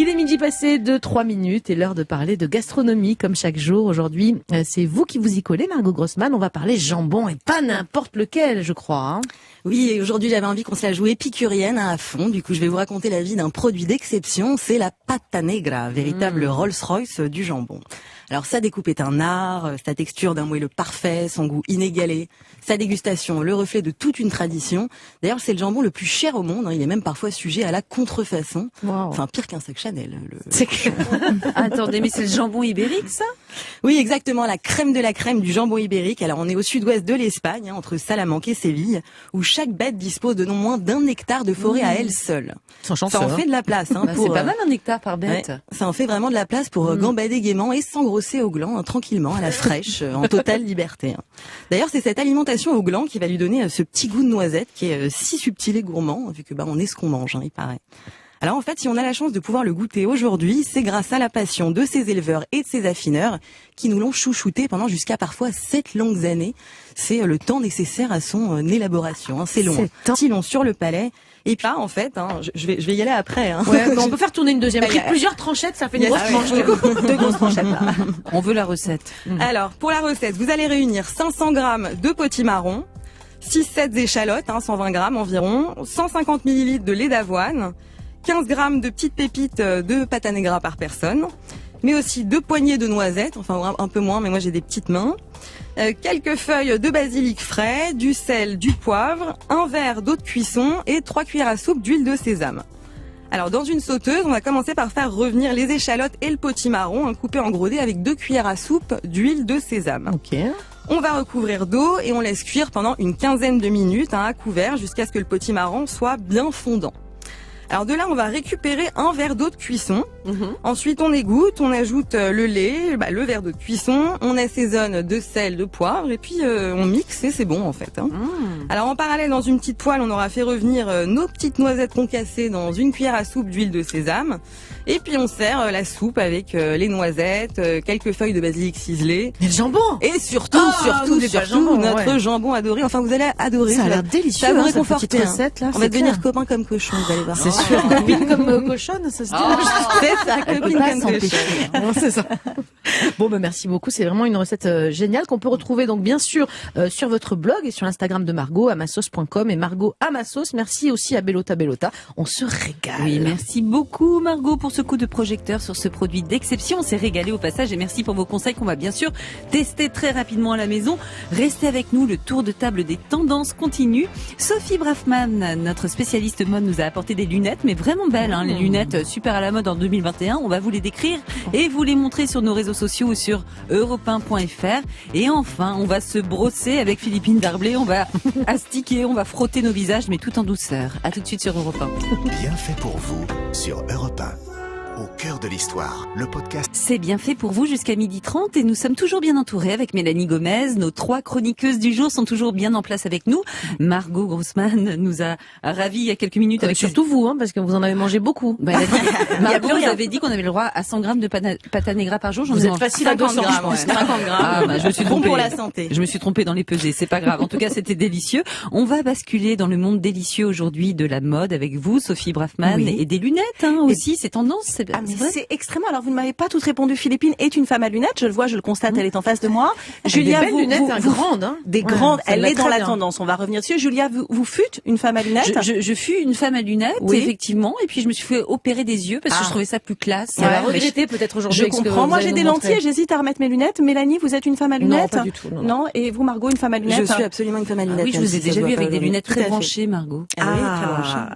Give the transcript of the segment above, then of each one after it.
Il est midi passé de 3 minutes et l'heure de parler de gastronomie comme chaque jour. Aujourd'hui, c'est vous qui vous y collez, Margot Grossman. On va parler jambon et pas n'importe lequel, je crois. Hein. Oui, et aujourd'hui j'avais envie qu'on se la joue épicurienne à fond. Du coup, je vais vous raconter la vie d'un produit d'exception. C'est la pata negra, véritable Rolls-Royce du jambon. Alors sa découpe est un art, sa texture d'un moelleux parfait, son goût inégalé, sa dégustation, le reflet de toute une tradition. D'ailleurs, c'est le jambon le plus cher au monde. Il est même parfois sujet à la contrefaçon. Wow. Enfin, pire qu'un sac Chanel. C'est que... Attendez, mais c'est le jambon ibérique, ça ? Oui, exactement, la crème de la crème du jambon ibérique. Alors, on est au sud-ouest de l'Espagne, entre Salamanque et Séville, où chaque bête dispose de non moins d'1 hectare de forêt à elle seule. Sans chance, ça en fait de la place. Hein, c'est pas mal 1 hectare par bête. Ouais, ça en fait vraiment de la place pour gambader gaiement et s'engrosser au gland, tranquillement, à la fraîche, en totale liberté. D'ailleurs, c'est cette alimentation au gland qui va lui donner ce petit goût de noisette qui est si subtil et gourmand, vu que on est ce qu'on mange, il paraît. Alors en fait, si on a la chance de pouvoir le goûter aujourd'hui, c'est grâce à la passion de ces éleveurs et de ces affineurs qui nous l'ont chouchouté pendant jusqu'à parfois 7 longues années. C'est le temps nécessaire à son élaboration. C'est long, si long sur le palais. Et puis là, en fait, je vais y aller après. Ouais, on peut faire tourner une deuxième. Avec plusieurs tranchettes, ça fait une grosse tranche. 2 grosses tranchettes. Là. On veut la recette. Alors, pour la recette, vous allez réunir 500 grammes de potimarron, 6-7 échalotes, 120 grammes environ, 150 millilitres de lait d'avoine, 15 grammes de petites pépites de pata negra par personne, mais aussi 2 poignées de noisettes, enfin un peu moins, mais moi j'ai des petites mains, quelques feuilles de basilic frais, du sel, du poivre, un verre d'eau de cuisson et 3 cuillères à soupe d'huile de sésame. Alors dans une sauteuse, on va commencer par faire revenir les échalotes et le potimarron coupés en gros dés avec 2 cuillères à soupe d'huile de sésame. Ok. On va recouvrir d'eau et on laisse cuire pendant une quinzaine de minutes à couvert jusqu'à ce que le potimarron soit bien fondant. Alors de là, on va récupérer un verre d'eau de cuisson. Ensuite, on égoutte, on ajoute le lait, le verre d'eau de cuisson, on assaisonne de sel, de poivre et puis on mixe et c'est bon en fait. Alors en parallèle, dans une petite poêle, on aura fait revenir nos petites noisettes concassées dans une cuillère à soupe d'huile de sésame. Et puis on sert la soupe avec les noisettes, quelques feuilles de basilic ciselées. Et le jambon. Et surtout, notre jambon adoré. Enfin, vous allez adorer. Ça a l'air délicieux. Ça va vous réconforter. Recette, là, on va devenir copains comme cochons, vous allez voir. C'est sûr. Copine comme cochonne, ça se dit. C'est ça, copine comme cochonne. C'est ça. Bon, merci beaucoup. C'est vraiment une recette géniale qu'on peut retrouver donc bien sûr sur votre blog et sur l'Instagram de Margot, amassos.com et Margot Amassos. Merci aussi à Bellota. On se régale. Oui, merci beaucoup Margot pour ce coup de projecteur sur ce produit d'exception. On s'est régalé au passage et merci pour vos conseils qu'on va bien sûr tester très rapidement à la maison. Restez avec nous, le tour de table des tendances continue. Sophie Braffman, notre spécialiste mode, nous a apporté des lunettes, mais vraiment belles, les lunettes super à la mode en 2021. On va vous les décrire et vous les montrer sur nos réseaux sociaux ou sur europe1.fr. Et enfin, on va se brosser avec Philippine Darblay, on va astiquer, on va frotter nos visages, mais tout en douceur. À tout de suite sur Europe 1. Bien fait pour vous sur Europe 1. Au cœur de l'histoire, le podcast. C'est bien fait pour vous jusqu'à 12h30 et nous sommes toujours bien entourés avec Mélanie Gomez. Nos 3 chroniqueuses du jour sont toujours bien en place avec nous. Margot Grossman nous a ravis il y a quelques minutes avec surtout vous, parce que vous en avez mangé beaucoup. Margot, vous avez dit qu'on avait le droit à 100 grammes de pata negra par jour. Vous êtes facile à 200 grammes. 50 grammes. Je me suis bon trompée. Pour la santé. Je me suis trompée dans les pesées. C'est pas grave. En tout cas, c'était délicieux. On va basculer dans le monde délicieux aujourd'hui de la mode avec vous, Sophie Braffman, et des lunettes aussi. C'est tendance. C'est extrêmement. Alors vous ne m'avez pas toutes répondu. Philippine est une femme à lunettes. Je le vois, je le constate. Elle est en face de moi. Julia, des lunettes grandes. Des grandes. Elle est dans la tendance. On va revenir dessus. Julia, vous fûtes une femme à lunettes. Je fus une femme à lunettes, effectivement. Et puis je me suis fait opérer des yeux parce que je trouvais ça plus classe. On va regretter peut-être aujourd'hui. Je comprends. Moi, j'ai des lentilles et j'hésite à remettre mes lunettes. Mélanie, vous êtes une femme à lunettes? Non, pas du tout. Non. Et vous, Margot, une femme à lunettes? Je suis absolument une femme à lunettes. Oui, je vous ai déjà vu avec des lunettes très branchées, Margot.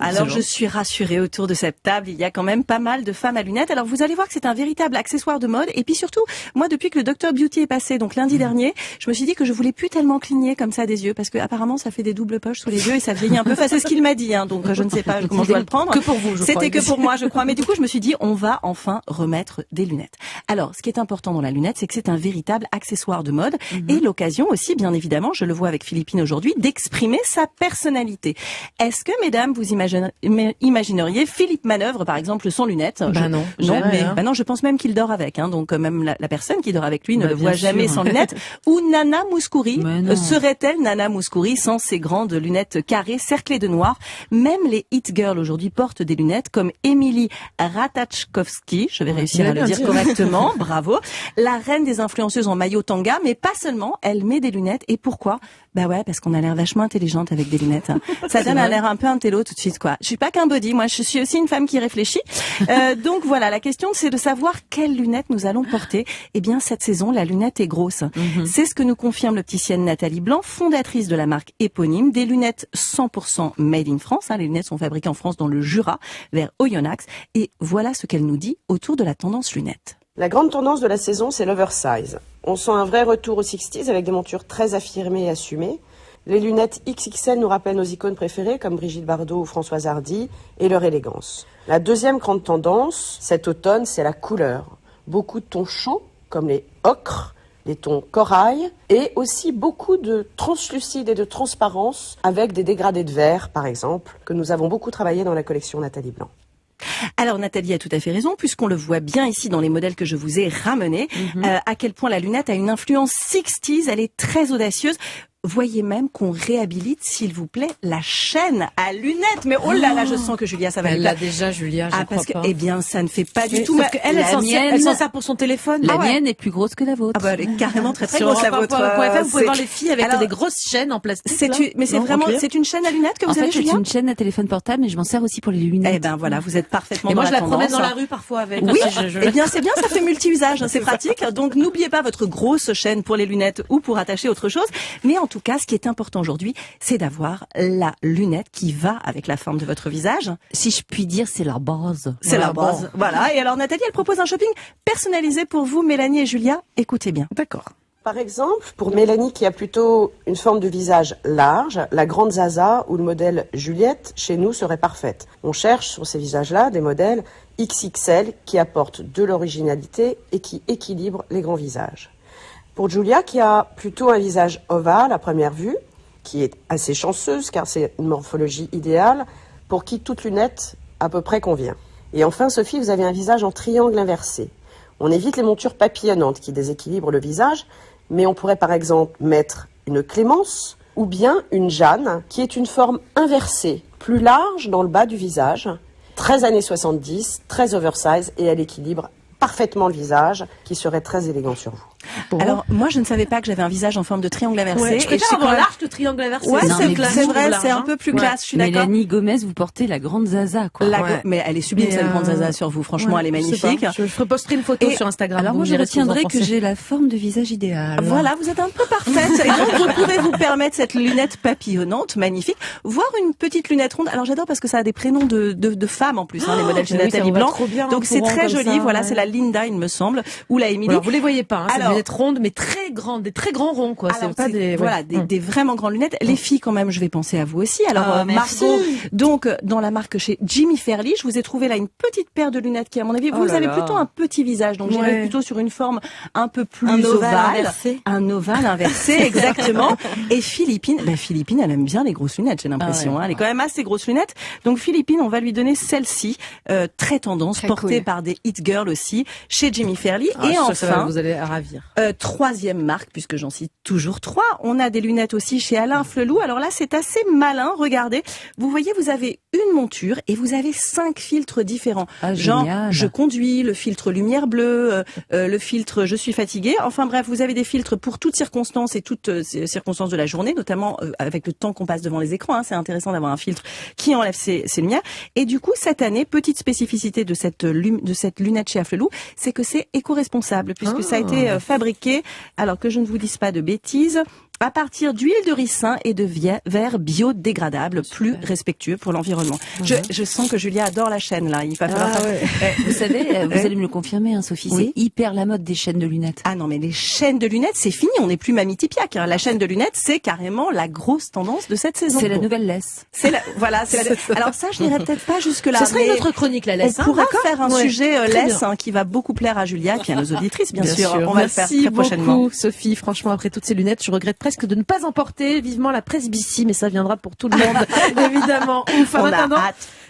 Alors je suis rassurée autour de cette table. Il y a quand même pas mal de femmes à lunettes. Alors vous allez voir que c'est un véritable accessoire de mode. Et puis surtout, moi, depuis que le Dr Beauty est passé, donc lundi dernier, je me suis dit que je voulais plus tellement cligner comme ça des yeux parce que apparemment ça fait des doubles poches sous les yeux et ça vieillit un peu. Enfin, c'est ce qu'il m'a dit. Donc je ne sais pas comment je dois le prendre. Que pour vous, je crois. C'était que pour moi, je crois. Mais du coup, je me suis dit, on va enfin remettre des lunettes. Alors, ce qui est important dans la lunette, c'est que c'est un véritable accessoire de mode et l'occasion aussi, bien évidemment, je le vois avec Philippine aujourd'hui, d'exprimer sa personnalité. Est-ce que, mesdames, vous imagineriez Philippe Manœuvre, par exemple, sans lunettes? Je Ah non, non, je pense même qu'il dort avec. Donc même la personne qui dort avec lui ne le voit jamais sans lunettes. Ou Nana Mouskouri serait-elle Nana Mouskouri sans ses grandes lunettes carrées cerclées de noir? Même les hit girls aujourd'hui portent des lunettes, comme Emily Ratajkowski. Je vais réussir à le dire correctement. Bravo. La reine des influenceuses en maillot tanga, mais pas seulement. Elle met des lunettes. Et pourquoi? Bah ouais, parce qu'on a l'air vachement intelligente avec des lunettes. Ça donne un air un peu intello tout de suite, quoi. Je suis pas qu'un body, moi je suis aussi une femme qui réfléchit. Donc voilà, la question c'est de savoir quelles lunettes nous allons porter. Eh bien cette saison, la lunette est grosse. C'est ce que nous confirme l'opticienne Nathalie Blanc, fondatrice de la marque éponyme, des lunettes 100% made in France. Les lunettes sont fabriquées en France dans le Jura, vers Oyonnax. Et voilà ce qu'elle nous dit autour de la tendance lunettes. La grande tendance de la saison, c'est l'oversize. On sent un vrai retour aux 60s avec des montures très affirmées et assumées. Les lunettes XXL nous rappellent nos icônes préférées comme Brigitte Bardot ou Françoise Hardy et leur élégance. La deuxième grande tendance, cet automne, c'est la couleur. Beaucoup de tons chauds, comme les ocres, les tons corail, et aussi beaucoup de translucide et de transparence avec des dégradés de vert, par exemple, que nous avons beaucoup travaillé dans la collection Nathalie Blanc. Alors Nathalie a tout à fait raison, puisqu'on le voit bien ici dans les modèles que je vous ai ramenés, à quel point la lunette a une influence 60s, elle est très audacieuse. Voyez même qu'on réhabilite, s'il vous plaît, la chaîne à lunettes. Mais oh là là, je sens que Julia, ça va Elle l'a déjà, Julia, je crois pas. Eh bien, ça ne fait pas du tout. Parce qu'elle, elle s'en sert pour son téléphone. La mienne est plus grosse que la vôtre. Ah bah, elle est carrément très Sur grosse, la vôtre. vous pouvez voir les filles avec des grosses chaînes en plastique. Mais c'est vraiment, c'est une chaîne à lunettes que vous avez, Julia? C'est une chaîne à téléphone portable, mais je m'en sers aussi pour les lunettes. Eh ben voilà, vous êtes parfaitement dans la tendance. Et moi, je la promène dans la rue parfois avec. Oui. Eh bien, c'est bien, ça fait multi-usage, c'est pratique. Donc, n'oubliez pas votre grosse chaîne pour les lunettes ou pour attacher autre chose. Mais en tout cas, ce qui est important aujourd'hui, c'est d'avoir la lunette qui va avec la forme de votre visage. Si je puis dire, c'est la base. C'est la base. Voilà. Et alors, Nathalie, elle propose un shopping personnalisé pour vous, Mélanie et Julia. Écoutez bien. D'accord. Par exemple, pour Mélanie qui a plutôt une forme de visage large, la grande Zaza ou le modèle Juliette, chez nous, serait parfaite. On cherche sur ces visages-là des modèles XXL qui apportent de l'originalité et qui équilibrent les grands visages. Pour Julia, qui a plutôt un visage ovale à première vue, qui est assez chanceuse car c'est une morphologie idéale, pour qui toute lunette à peu près convient. Et enfin, Sophie, vous avez un visage en triangle inversé. On évite les montures papillonnantes qui déséquilibrent le visage, mais on pourrait par exemple mettre une Clémence ou bien une Jeanne, qui est une forme inversée, plus large dans le bas du visage, très années 70, très oversize, et elle équilibre parfaitement le visage, qui serait très élégant sur vous. Bon. Alors, moi, je ne savais pas que j'avais un visage en forme de triangle inversé. Ouais, je préfère avoir large que triangle inversé. Ouais, c'est vrai, c'est un peu plus classe, je suis d'accord. Mélanie Gomez, vous portez la grande Zaza, quoi. Mais elle est sublime, cette grande Zaza sur vous. Franchement, elle est magnifique. Je posterai une photo sur Instagram. Alors, moi, je retiendrai que j'ai la forme de visage idéale. Voilà, vous êtes un peu parfaite. Et donc, vous pourrez vous permettre cette lunette papillonnante, magnifique. Voire une petite lunette ronde. Alors, j'adore parce que ça a des prénoms de femmes, en plus, les modèles chez Nathalie Blanc. Donc, c'est très joli. Voilà, c'est la Linda, il me semble. Ou la Émilie. Vous les voyez pas, c'est des lunettes rondes, mais très grandes, des très grands ronds, quoi. C'est pas des, voilà, des vraiment grandes lunettes. Les filles, quand même, je vais penser à vous aussi. Alors, Margot, donc, dans la marque chez Jimmy Fairly, je vous ai trouvé là une petite paire de lunettes qui, à mon avis, vous avez plutôt un petit visage. Donc, j'irais plutôt sur une forme un peu plus ovale. Un ovale inversé, exactement. Et Philippine, Philippine, elle aime bien les grosses lunettes, j'ai l'impression. Elle est quand même assez grosses lunettes. Donc, Philippine, on va lui donner celle-ci, très tendance, portée par des hit girls aussi, chez Jimmy Fairly. Et enfin, vous allez ravir. Troisième marque, puisque j'en cite toujours 3. On a des lunettes aussi chez Alain Flelou. Alors là, c'est assez malin. Regardez. Vous voyez, vous avez une monture et vous avez 5 filtres différents. Genre, je conduis, le filtre lumière bleue, le filtre je suis fatiguée. Enfin bref, vous avez des filtres pour toutes circonstances et toutes circonstances de la journée, notamment avec le temps qu'on passe devant les écrans. C'est intéressant d'avoir un filtre qui enlève ces lumières. Et du coup, cette année, petite spécificité de cette lunette chez Flelou, c'est que c'est éco-responsable, puisque ça a été fabriqué, alors que je ne vous dise pas de bêtises, à partir d'huile de ricin et de verre biodégradable, plus respectueux pour l'environnement. Je sens que Julia adore la chaîne, là. Il va falloir vous savez, vous allez me le confirmer, Sophie, c'est hyper la mode des chaînes de lunettes. Ah non, mais les chaînes de lunettes, c'est fini. On n'est plus Mamie Tipiak. La chaîne de lunettes, c'est carrément la grosse tendance de cette saison. C'est la nouvelle laisse. Voilà, c'est la... Alors ça, je n'irai peut-être pas jusque-là. Ce serait notre chronique, la laisse. On pourra faire un sujet laisse qui va beaucoup plaire à Julia, puis à nos auditrices, bien sûr. On va le faire très prochainement. Merci beaucoup, Sophie. Franchement, après toutes ces lunettes, je regrette presque presque de ne pas emporter. Vivement la presbytie, mais ça viendra pour tout le monde, évidemment. Ouf, en attendant,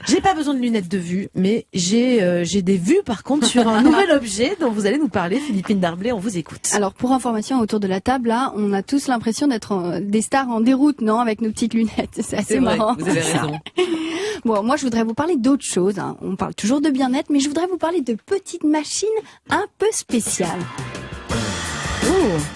j'ai pas besoin de lunettes de vue, mais j'ai des vues par contre sur un nouvel objet dont vous allez nous parler, Philippine Darblay, on vous écoute. Alors pour information, autour de la table, là, on a tous l'impression d'être des stars en déroute, non, avec nos petites lunettes. C'est assez marrant. Vous avez raison. Bon, moi je voudrais vous parler d'autre chose. Hein. On parle toujours de bien-être, mais je voudrais vous parler de petites machines un peu spéciales.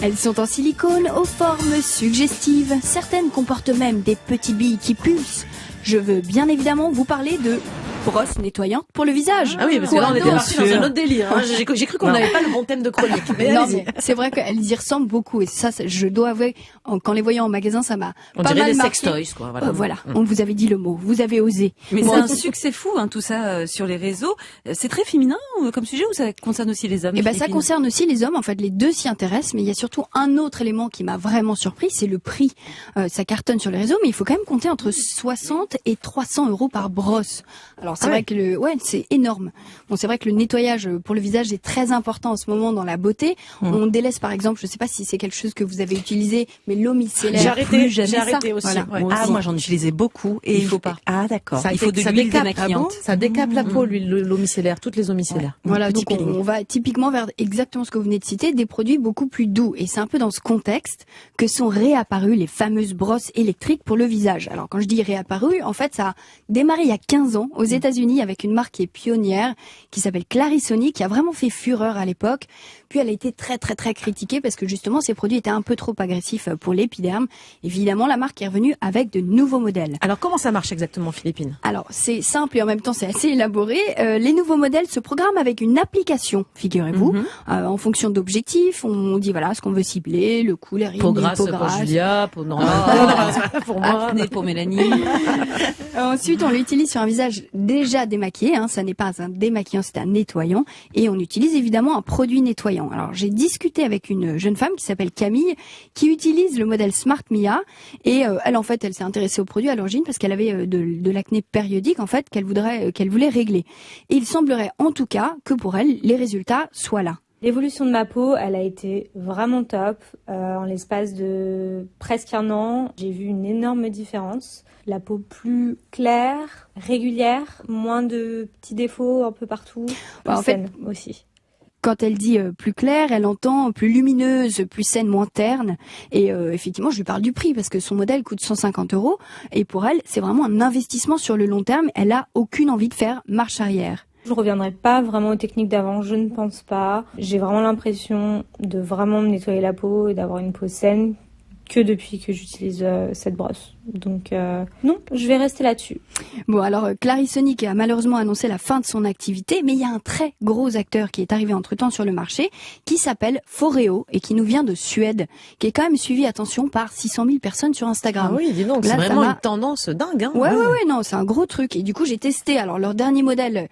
Elles sont en silicone, aux formes suggestives. Certaines comportent même des petites billes qui pulsent. Je veux bien évidemment vous parler de brosse nettoyante pour le visage. Ah oui, parce que là on était parti dans un autre délire. Hein. J'ai cru qu'on n'avait pas le bon thème de chronique. Mais non, mais c'est vrai qu'elles y ressemblent beaucoup. Et ça, je dois avouer, qu'en les voyant en magasin, ça m'a pas mal marqué. On dirait des sextoys, quoi. Voilà. On vous avait dit le mot. Vous avez osé. Mais c'est un succès fou, hein, tout ça sur les réseaux. C'est très féminin comme sujet ou ça concerne aussi les hommes? Eh ben, ça concerne aussi les hommes. En fait, les deux s'y intéressent. Mais il y a surtout un autre élément qui m'a vraiment surpris, c'est le prix. Ça cartonne sur les réseaux, mais il faut quand même compter entre 60 et 300 € par brosse. Alors c'est vrai que c'est énorme. Bon, c'est vrai que le nettoyage pour le visage est très important en ce moment dans la beauté. On délaisse par exemple, je sais pas si c'est quelque chose que vous avez utilisé, mais l'eau micellaire. J'ai arrêté aussi. Voilà. Ouais. Moi j'en utilisais beaucoup et il faut pas. Ah d'accord. Il faut de l'huile démaquillante. Ça décape la peau, l'eau micellaire, toutes les eaux micellaires. Voilà, donc on va typiquement vers exactement ce que vous venez de citer, des produits beaucoup plus doux. Et c'est un peu dans ce contexte que sont réapparues les fameuses brosses électriques pour le visage. Alors quand je dis réapparues, en fait ça a démarré il y a 15 ans aux États-Unis avec une marque qui est pionnière, qui s'appelle Clarisonic, qui a vraiment fait fureur à l'époque. Puis elle a été très très très critiquée parce que justement ces produits étaient un peu trop agressifs pour l'épiderme. Évidemment, la marque est revenue avec de nouveaux modèles. Alors comment ça marche exactement, Philippine? Alors c'est simple et en même temps c'est assez élaboré. Les nouveaux modèles se programment avec une application, figurez-vous, en fonction d'objectifs. On dit voilà ce qu'on veut cibler, le cou, les rides, peau grasse pour Julia, peau normale pour moi, acné pour Mélanie. Ensuite, on l'utilise sur un visage déjà démaquillé. Ça n'est pas un démaquillant, c'est un nettoyant. Et on utilise évidemment un produit nettoyant. Alors, j'ai discuté avec une jeune femme qui s'appelle Camille, qui utilise le modèle Smart Mia. Et elle s'est intéressée au produit à l'origine parce qu'elle avait de l'acné périodique, en fait, qu'elle voulait régler. Et il semblerait, en tout cas, que pour elle, les résultats soient là. L'évolution de ma peau, elle a été vraiment top. En l'espace de presque un an, j'ai vu une énorme différence. La peau plus claire, régulière, moins de petits défauts un peu partout. En fait, aussi. Quand elle dit plus claire, elle entend plus lumineuse, plus saine, moins terne. Et effectivement, je lui parle du prix parce que son modèle coûte 150 €. Et pour elle, c'est vraiment un investissement sur le long terme. Elle a aucune envie de faire marche arrière. Je reviendrai pas vraiment aux techniques d'avant, je ne pense pas. J'ai vraiment l'impression de vraiment me nettoyer la peau et d'avoir une peau saine que depuis que j'utilise cette brosse. Donc non, je vais rester là-dessus. Bon, alors Clarisonic a malheureusement annoncé la fin de son activité, mais il y a un très gros acteur qui est arrivé entre-temps sur le marché, qui s'appelle Foreo et qui nous vient de Suède, qui est quand même suivi, attention, par 600 000 personnes sur Instagram. Ah oui, dis donc, c'est vraiment une tendance dingue. Hein. Ouais, non, c'est un gros truc. Et du coup, j'ai testé alors leur dernier modèle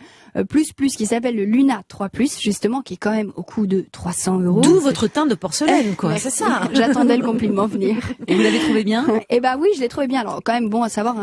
plus qui s'appelle le Luna 3+, justement, qui est quand même au coût de 300 €. D'où votre teint de porcelaine, quoi. C'est ça. J'attendais le compliment venir. Et vous l'avez trouvé bien? Eh ben oui, je l'ai trouvé bien. Alors quand même bon à savoir,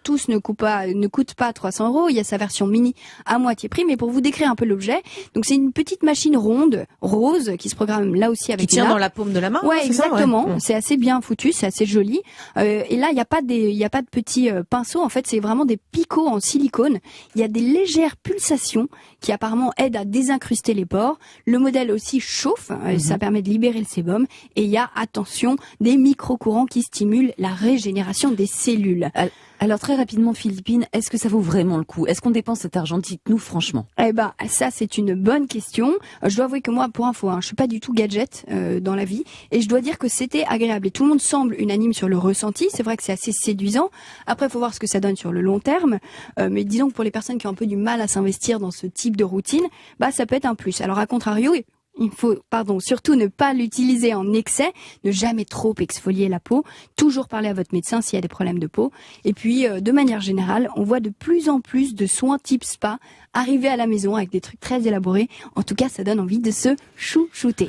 tous ne coûtent pas 300 €. Il y a sa version mini à moitié prix, mais pour vous décrire un peu l'objet, donc c'est une petite machine ronde, rose, qui se programme là aussi avec qui tient dans la paume de la main. Ouais, exactement. Ça, ouais. C'est assez bien foutu, c'est assez joli. Et là, il y a pas de petits pinceaux. En fait, c'est vraiment des picots en silicone. Il y a des légères pulsations qui apparemment aident à désincruster les pores. Le modèle aussi chauffe, ça permet de libérer le sébum. Et il y a, attention, des micro-courants qui stimulent la régénération des cellules. Alors très rapidement, Philippine, est-ce que ça vaut vraiment le coup? Est-ce qu'on dépense cet argent? Dites-nous franchement. Eh ben, ça c'est une bonne question. Je dois avouer que moi, pour info, je suis pas du tout gadget dans la vie, et je dois dire que c'était agréable. Et tout le monde semble unanime sur le ressenti. C'est vrai que c'est assez séduisant. Après, il faut voir ce que ça donne sur le long terme. Mais disons que pour les personnes qui ont un peu du mal à s'investir dans ce type de routine, ça peut être un plus. Alors à contrario, il faut, surtout ne pas l'utiliser en excès, ne jamais trop exfolier la peau, toujours parler à votre médecin s'il y a des problèmes de peau. Et puis, de manière générale, on voit de plus en plus de soins type spa arriver à la maison avec des trucs très élaborés. En tout cas, ça donne envie de se chouchouter.